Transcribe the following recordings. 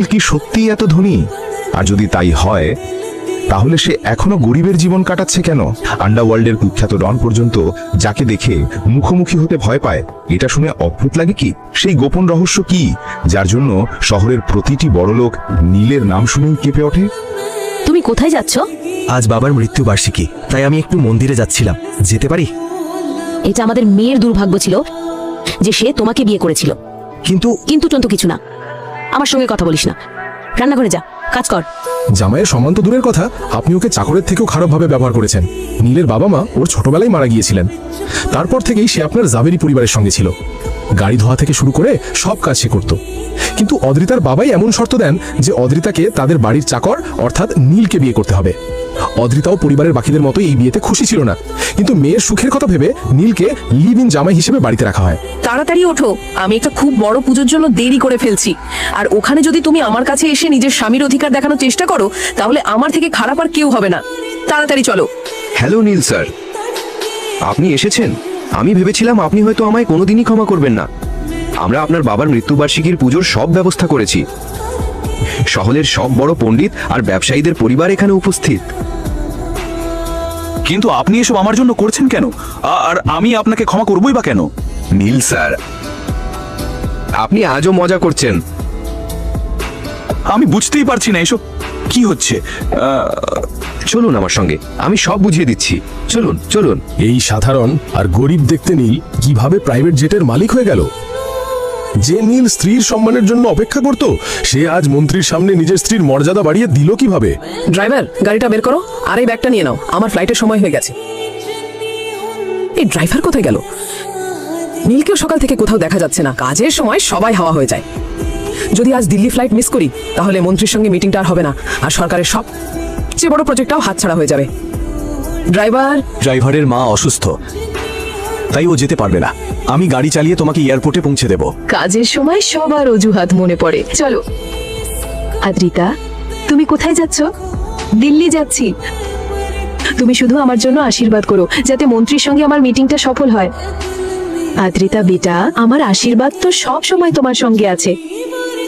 নীল কি সত্যিই এত ধনী? আর যদি তাই হয়, তাহলে সে এখনো গরিবের জীবন কাটাচ্ছে কেন? আন্ডারওয়ার্ল্ডের কুখ্যাত ডন পর্যন্ত যাকে দেখে মুখোমুখি হতে ভয় পায়, এটা শুনে অদ্ভুত লাগে কি? সেই গোপন রহস্য কি, যার জন্য শহরের প্রতিটি বড়লোক নীলের নাম শুনেই কেঁপে ওঠে? তুমি কোথায় যাচ্ছ? আজ বাবার মৃত্যুবার্ষিকী, তাই আমি একটু মন্দিরে যাচ্ছিলাম। যেতে পারি? এটা আমাদের মেয়ের দুর্ভাগ্য ছিল যে সে তোমাকে বিয়ে করেছিল। কিন্তু টন্তু কিছু না, আমার সঙ্গে কথা বলিস না, রান্নাঘরে যা, কাজ কর। জামাইয়ের সম্মান তো দূরের কথা, আপনি ওকে চাকরের থেকেও খারাপভাবে ব্যবহার করেছেন। নীলের বাবা মা ওর ছোটবেলায় মারা গিয়েছিলেন। তারপর থেকেই সে আপনার জাবেরি পরিবারের সঙ্গে ছিল। গাড়ি ধোয়া থেকে শুরু করে সব কাজ সে করত। কিন্তু অদ্রিতার বাবাই এমন শর্ত দেন যে অদ্রিতাকে তাদের বাড়ির চাকর অর্থাৎ নীলকে বিয়ে করতে হবে। অদ্রিতাও পরিবারের বাকিদের মতোই এই বিয়েতে খুশি ছিল না, কিন্তু মেয়ের সুখের কথা ভেবে নীলকে লিভ ইন জামাই হিসেবে বাড়িতে রাখা হয়। তাড়াতাড়ি ওঠো, আমি একটা খুব বড় পুজোর জন্য দেরি করে ফেলছি। আর ওখানে যদি তুমি আমার কাছে এসে নিজের স্বামীর অধিকার দেখানোর চেষ্টা করো, তাহলে আমার থেকে খারাপ আর কেউ হবে না। তাড়াতাড়ি চলো। হ্যালো নীল স্যার, আপনি এসেছেন। আমি ভেবেছিলাম আপনি হয়তো আমায় কোনোদিনই ক্ষমা করবেন না। আমরা আপনার বাবার মৃত্যুবার্ষিকীর পুজোর সব ব্যবস্থা করেছি। শহরের সব বড় পণ্ডিত আর ব্যবসায়ীদের পরিবার এখানে উপস্থিত। কিন্তু আপনি এসব আমার জন্য করছেন কেন? আর আমি আপনাকে ক্ষমা করবই বা কেন? নীল স্যার, আপনি আজও মজা করছেন। আমি বুঝতেই পারছি না এসব কি হচ্ছে। চলুন আমার সঙ্গে, আমি সব বুঝিয়ে দিচ্ছি। চলুন চলুন। এই সাধারণ আর গরিব দেখতে নীল কিভাবে প্রাইভেট জেটের মালিক হয়ে গেল? যে নীল স্ত্রীর সম্মানের জন্য অপেক্ষা করত, সে আজ মন্ত্রীর সামনে নিজের স্ত্রীর মর্যাদা বাড়িয়ে দিল কিভাবে? ড্রাইভার, গাড়িটা বের করো আর এই ব্যাগটা নিয়ে নাও, আমার ফ্লাইটের সময় হয়ে গেছে। এই ড্রাইভার কোথায় গেল? নীলকেও সকাল থেকে কোথাও দেখা যাচ্ছে না। কাজের সময় সবাই হাওয়া হয়ে যায়। যদি আজ দিল্লি ফ্লাইট মিস করি, তাহলে মন্ত্রীর সঙ্গে মিটিংটা আর হবে না, আর সরকারের সবচেয়ে বড় প্রজেক্টটাও হাতছাড়া হয়ে যাবে। ড্রাইভারের মা অসুস্থ, তাই ও যেতে পারবে না। আমি গাড়ি চালিয়ে তোমাকে এয়ারপোর্টে পৌঁছে দেব। কাজের সময় সবার অজুহাত মনে পড়ে। চলো। আদ্রিতা, তুমি কোথায় যাচ্ছ? দিল্লি যাচ্ছি। তুমি শুধু আমার জন্য আশীর্বাদ করো, যাতে মন্ত্রীর সঙ্গে আমার মিটিংটা সফল হয়। আদ্রিতা বেটা, আমার আশীর্বাদ তো সব সময় তোমার সঙ্গে আছে।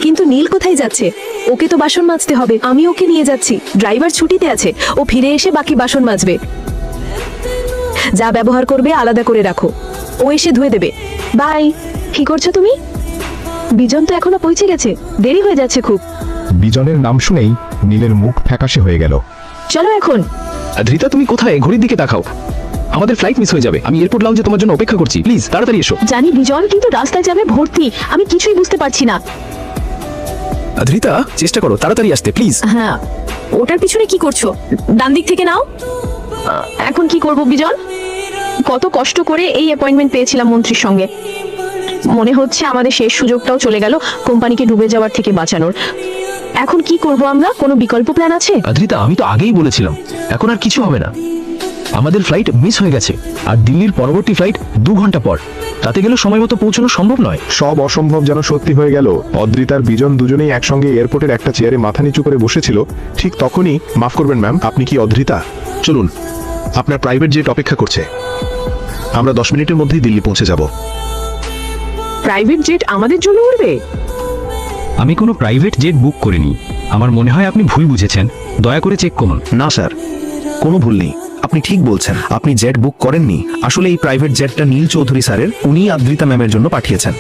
কিন্তু নীল কোথায় যাচ্ছে? ওকে তো বাসন মাজতে হবে, আমি ওকে নিয়ে যাচ্ছি। ড্রাইভার ছুটিতে আছে, ও ফিরে এসে বাকি বাসন মাজবে। যা ব্যবহার করবে আলাদা করে রাখো, ও এসে ধুয়ে দেবে। বাই। কি করছো তুমি? বিজন তো এখনো পৌঁছে গেছে, দেরি হয়ে যাচ্ছে খুব। বিজনের নাম শুনেই নীলের মুখ ফ্যাকাশে হয়ে গেল। চলো এখন। ধৃতা, তুমি কোথায়? ঘড়ির দিকে তাকাও, আমাদের ফ্লাইট মিস হয়ে যাবে। আমি এয়ারপোর্ট লাউঞ্জে তোমার জন্য অপেক্ষা করছি, প্লিজ তাড়াতাড়ি এসো। জানি বিজন, কিন্তু রাস্তায় যাবে ভর্তি, আমি কিছুই বুঝতে পারছি না। ধৃতা, চেষ্টা করো তাড়াতাড়ি আসতে, প্লিজ। হ্যাঁ, ওটার পিছনে কি করছো? ডান দিক থেকে নাও। এখন কি করব বিজন? কত কষ্ট করে এই অ্যাপয়েন্টমেন্ট পেয়েছিলাম মন্ত্রীর সঙ্গে। মনে হচ্ছে আমাদের শেষ সুযোগটাও চলে গেল কোম্পানিকে ডুবে যাওয়ার থেকে বাঁচানোর। এখন কি করব আমরা? কোনো বিকল্প প্ল্যান আছে? ধৃতা, আমি তো আগেই বলেছিলাম, এখন আর কিছু হবে না। আমাদের ফ্লাইট মিস হয়ে গেছে, আর দিল্লির পরবর্তী ফ্লাইট 2 ঘন্টা পর। তাতে গেলে সময় মতো পৌঁছানো সম্ভব নয়। সব অসম্ভব যেন সত্যি হয়ে গেল। অদ্রিতার বিজন দুজনেই একসঙ্গে এয়ারপোর্টের একটা চেয়ারে মাথা নিচু করে বসেছিল। ঠিক তখনই, মাফ করবেন ম্যাম, আপনি কি অদ্রিতা? চলুন, আপনার প্রাইভেট জেট অপেক্ষা করছে। আমরা 10 মিনিটের মধ্যেই দিল্লি পৌঁছে যাব। প্রাইভেট জেট আমাদের জন্য উড়বে? আমি কোনো প্রাইভেট জেট বুক করিনি। আমার মনে হয় আপনি ভুল বুঝেছেন, দয়া করে চেক করুন। না স্যার, কোনো ভুল নেই। আপনি ঠিক বলছেন, আপনি জেট বুক করেননি। আসলে এই প্রাইভেট জেটটা নীল চৌধুরী স্যারের, উনি আদ্রিতা ম্যামের জন্য পাঠিয়েছেন।